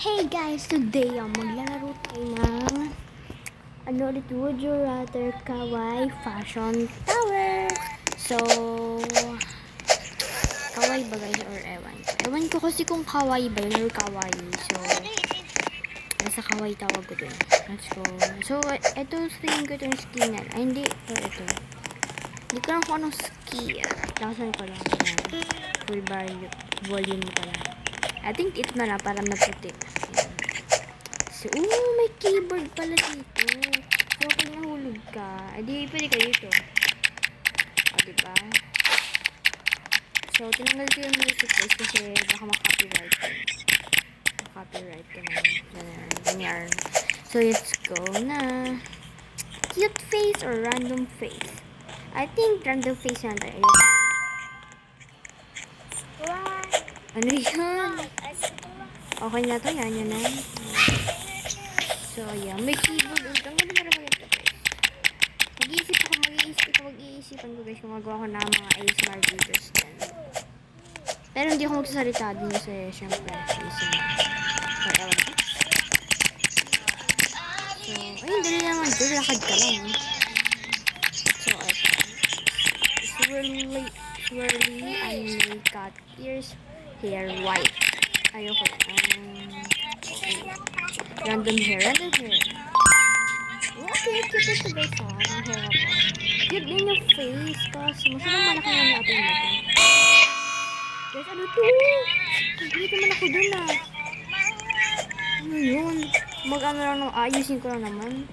Hey guys, today maglalaro tayo ng ulit, Would You Rather Kawaii Fashion Tower. So, kawaii ba guys or ewan? Ewan ko kasi kung kawaii ba yun or kawaii. So, nasa kawaii tawag ko dun. Let's go. So, ito tingin ko itong skin na. Ay, hindi. Ito. Hindi ko lang kung anong ski. Lakasan ko lang. Full volume ko lang. I think ito na lang para maputi. So, may keyboard pala dito. So, pag nahulog ka, edi pwede ka dito. O, diba? So, tinanggal ko yung music guys kasi baka makapiright. Makapiright ka naman. Ganyan. So, let's go na. Cute face or random face? I think random face na tayo. Ano yun? Okay na to, yan yun na. So, yan. May keyboard. Ang ganda na rin ito, guys. Mag-iisipan ko, guys, kung magawa ko na mga ASMR videos din. Pero hindi ako magsasalita din kasi, syempre, ASMR. So, ewan ko. So, ayun, dali naman. Lakad ka lang. So, ito. Swirly anime cut ears, hair white. Ayoko yan. Random hair. Okay, cute ito guys ha. Ang hair ako. Cute din yung face. Kasi masyadong malaki na natin ito. Guys, ano to? Nagkita naman ako dun ah. Ano yun? Mag-ano lang nung ayusin ko lang naman.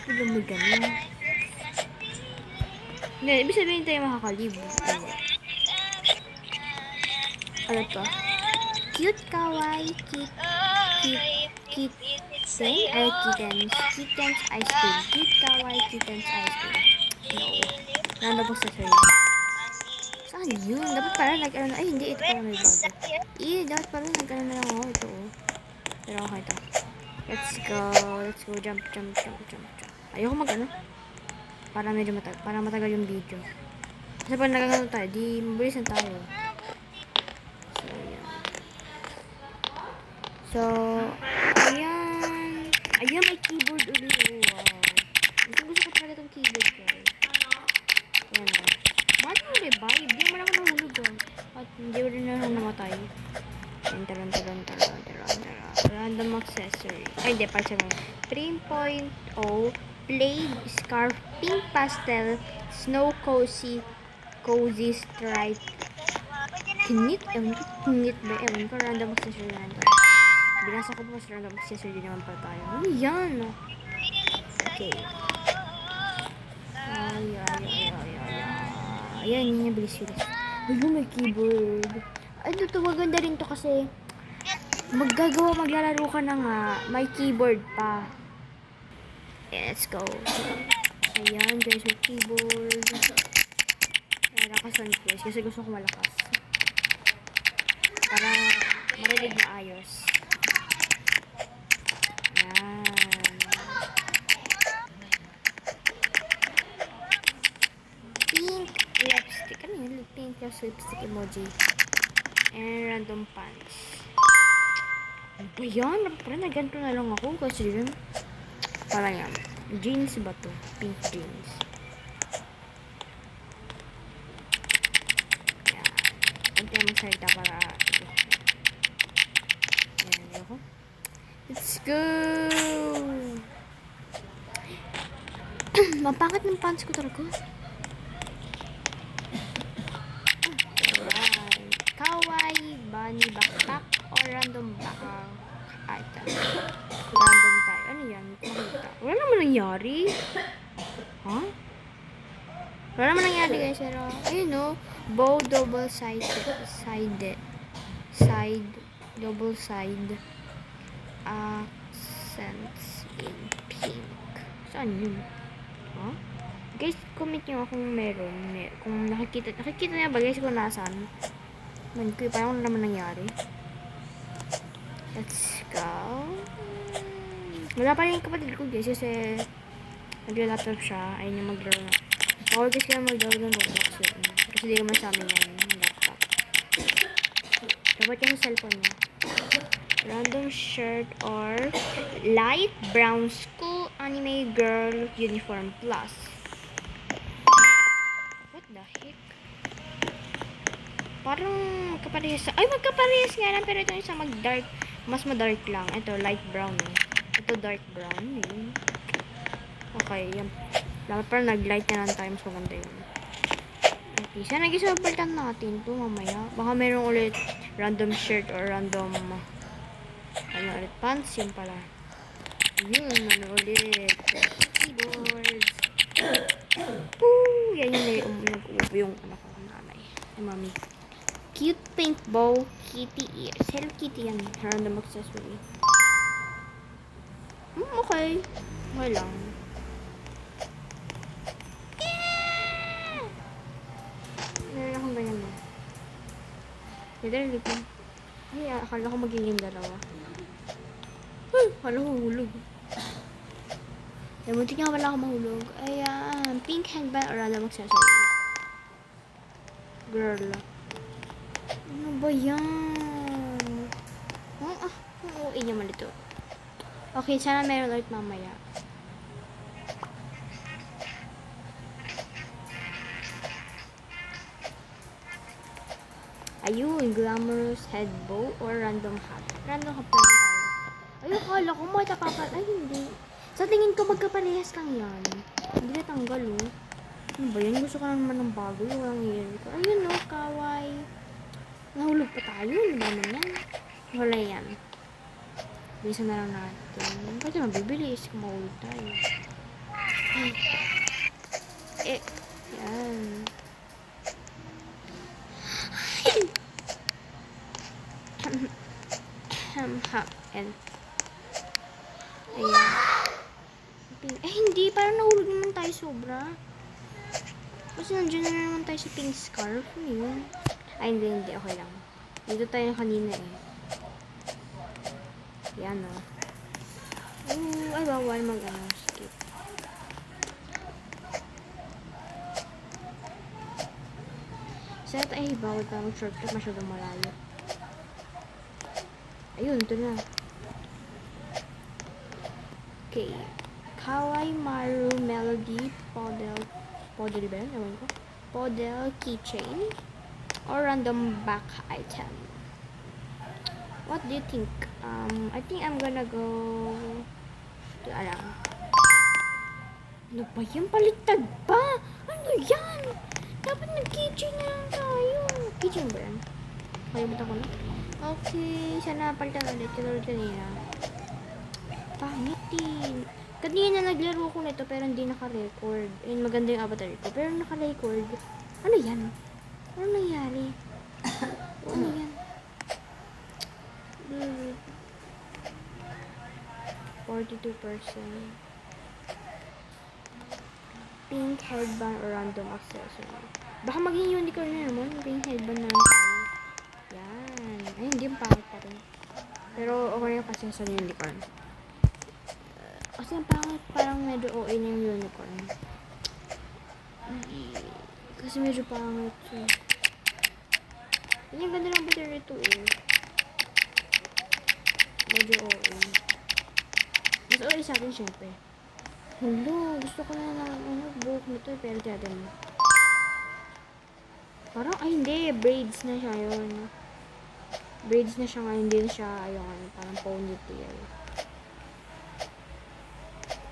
Hindi mo ganun. Hindi, ibig sabihin tayo makakalib. Ano to? Cute kawaii, cute kittens ice cream. Cute kawaii kittens ice cream. No. Nanda po sa sa'yo. Saan yun? Dapat pala ay hindi, ito pala may bago. Dapat pala nag-ano na lang ako. Ito oh. Pero okay ito. Let's go, jump. Ayoko mag-ano. Para medyo matagal yung video. Kasi pag nagagano tayo, di mabilis na tayo. So, ayan. Ayan, may keyboard ulit. Wow. Gusto ko talaga itong keyboard, guys. Ayan na. Bakit mo revive? Di mo lang ako nahulog, At hindi mo rin ako namatay. Ayan, taran. Random accessory. Ay, hindi, para siya lang. 3.0 Plaid Scarf Pink Pastel Snow Cozy Stripe. Knit ba? Ewan ko, random accessory na ito. Binasa ko po mas random accessory din naman pa tayo. Ano yan? Okay. Ayan, yun yung bilis. Ayun, may keyboard. Ano to, maganda rin to kasi maglalaro ka na nga. May keyboard pa. Let's go. Ayan, guys, may keyboard. Lakasan ko kasi gusto ko malakas. Para marinig na ayos. Pink lipstick emoji and random pants. Ayan, parang naganto na lang ako kasi yun parang yan, jeans ba to? Pink jeans. Ayan, huwag tayo magsalita para ayan, ako. Let's go. Mapangit ng pants ko talaga. Kawaii, bunny, backpack, or random backpack. Random tayo. Ano yan? Makita. Wala naman nangyari. Huh? Wala naman nangyari guys. Pero, ayun no. Bow double side. Double side. Accents in pink. Saan yun? Huh? Guys, comment nyo kung meron. Kung nakikita na ba guys kung nasaan. Parang ano naman nangyari. Let's go. Wala pa rin yung kapatid ko guys kasi nagla-laptop siya. Ayun yung maglaro na. Bawal kasi kaya maglaro ng Roblox yun. Kasi di naman sa amin yan yung laptop. Dapat yan sa cellphone niya. Random shirt or light brown school anime girl uniform plus. What the heck? Parang magkaparehas. Ay, magkaparehas nga lang. Pero ito isa mag-dark. Mas ma-dark lang. Ito, light brown. Eh. Ito, dark brown. Yun. Okay, yan. Dapat parang nag-light na lang tayo. Mas maganda yun. Okay, sana nag-isabalitan natin ito mamaya. Baka mayroong ulit random shirt or random ano ulit, pants. Yun pala. Yun, ano ulit. Keyboards. Woo! Yan yung nag-uupo yung anak ko, nanay. Ay, mami. Cute pink bow, kitty ears. Hello Kitty yan. Random accessory. Okay. Okay lang. Meron akong ganyan mo. Literally ko. Ay, akala ko magiging dalawa. Ay, akala ko hulog. Ay, muntik nga wala ako mahulog. Ayan. Pink handbag or random accessory. Girl. Ano ba yan? Oo, naman ito. Okay, sana meron ulit mamaya. Ayun, glamorous head bow or random hat. Random hat na lang tayo. Ayun, akala ko matapapat. Ay, hindi. Sa tingin ko magkaparehas lang yan. Hindi na tanggal, oh. Ano ba yan? Gusto ko naman ng bago. Yung walang hair ko. Ayun, oh, kaway. Nahulog pa tayo. Ano ba naman yan? Wala yan. Bilisan na lang natin. Pwede mabibilis kung mahulog tayo. Ay. Yan. And ayan. Hindi. Parang nahulog naman tayo sobra. Kasi nandiyan na naman tayo sa pink scarf. Ano yun? Ay, hindi. Okay lang. Dito tayo kanina eh. Yan o. Ay, bawal skip. Set ay bawal pa mag-shortcut. Masyadong malayo. Ayun, ito na. Okay. Kawaii Maru Melody Podel ba yun? Ewan ko. Podel keychain or random back item. What do you think? I think I'm gonna go to alam. Ano ba yan? Paliktad pa! Ano yan? Dapat nag-keychain na lang tayo. Keychain ba yan? Kalimutan ko na. Okay, sana palitan ulit. Katulad kanina. Pangit din. Kanina naglaro ko nito pero hindi naka-record. Ayun, maganda yung avatar ko. Pero naka-record. Ano yan? Ano nangyari? Ano yan? 42%. Pink headband or random accessory. Baka maging unicorn na naman. Pink headband na lang tayo. Yan. Ay, hindi yung pangit pa rin. Pero okay na kasi sa unicorn. Kasi ang pangit, parang medyo OA na yung unicorn. Kasi medyo pangit siya. Yung ganda lang battery ito eh. Medyo OA. Mas OA sa akin syempre. Hello, gusto ko na buhok nito eh, pero tiyatin mo. Parang, ay hindi, braids na siya yun. Braids na siya nga, hindi na siya, ayun, parang ponytail.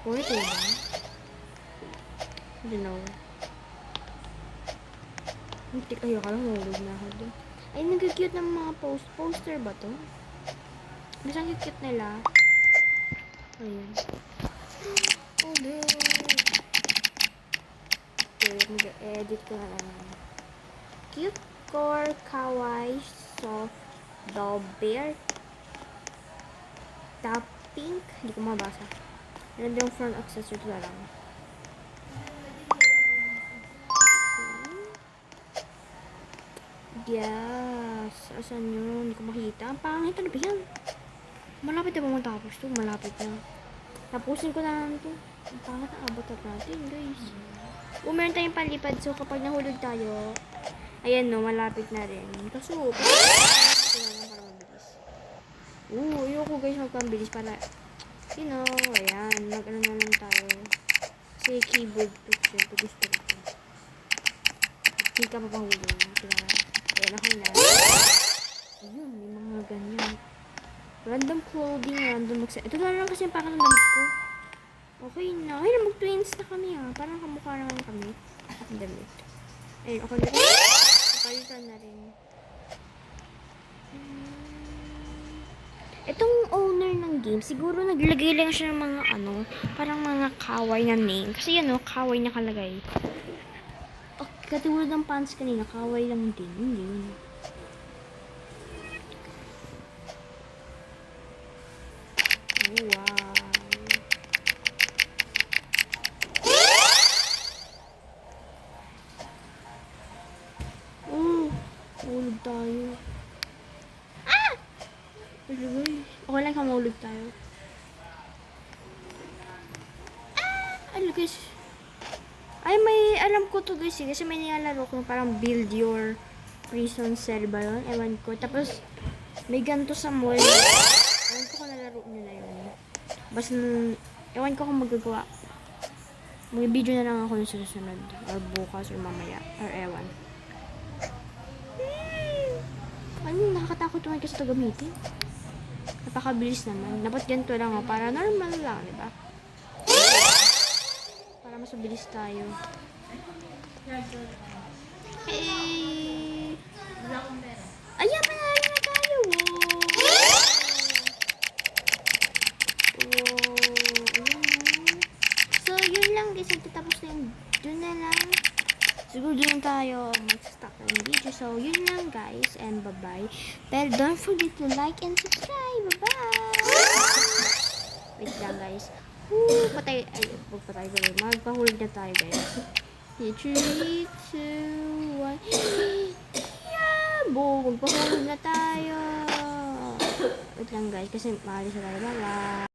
Ponytail ba? I don't know. Ayoko lang, mahulog na ako doon. Ay, nag-cute ng mga poster ba to? Mas ang cute nila. Ayun. Oh no! Okay, mag-edit ko na lang. Cute core kawaii soft doll bear. Top pink. Hindi ko mabasa. Ano yung front accessory ko lang. Yes. Asan yun? Hindi ko makita. Ang pangit. Ano ba yan? Malapit na ba matapos ito? Malapit na. Tapusin ko na lang ito. Ang pangit na abatat natin, guys. Meron tayong palipad. So, kapag nahulog tayo, ayan no, malapit na rin. Kaso, para mabilis. Ayoko guys magpambilis para, you know, ayan, mag-ano na lang tayo. Kasi keyboard to, syempre gusto ko. Hindi ka pa pahuli. Ayan, okay na. Ayun, may mga ganyan. Random clothing, random accessories. Ito na lang kasi yung parang damit ko. Okay na. Ay, mag-twins na kami ha. Parang kamukha naman kami. Ang damit. Ayun, okay na rin. Kapalitan na rin. Itong owner ng game, siguro naglagay lang siya ng mga ano, parang mga kawaii na name. Kasi yan o, kawaii nakalagay. Okay, katulad ng pants kanina, kawaii lang din. Hindi. Wow. Mahulog tayo. Okay lang ka mahulog tayo. Guys. Ay, may alam ko to guys. Kasi may nilalaro ko parang build your prison cell ba yun? Ewan ko. Tapos, may ganito sa mall. Ewan ko kung nalaro nyo na yun. Basta, ewan ko kung magagawa. Mag-video na lang ako sa susunod. Or bukas or mamaya. Or ewan. Ano, nakakatakot naman kasi ito gamitin. Napakabilis naman. Dapat ganito lang o. Para normal lang, diba? Para mas mabilis tayo. Ayan, panalo na tayo. So, yun lang guys. Tapos na yung dun na lang. Siguro dun tayo mag-stop ng video. So, yun lang guys. And bye-bye. Pero don't forget to like and subscribe. Bye-bye. Wait lang guys. Patay. Ay, magpatay ko rin. Magpahulog na tayo guys. 3, 2, 1. Yabo! Magpahulog na tayo. Wait lang guys. Kasi maalis na tayo. Bye-bye.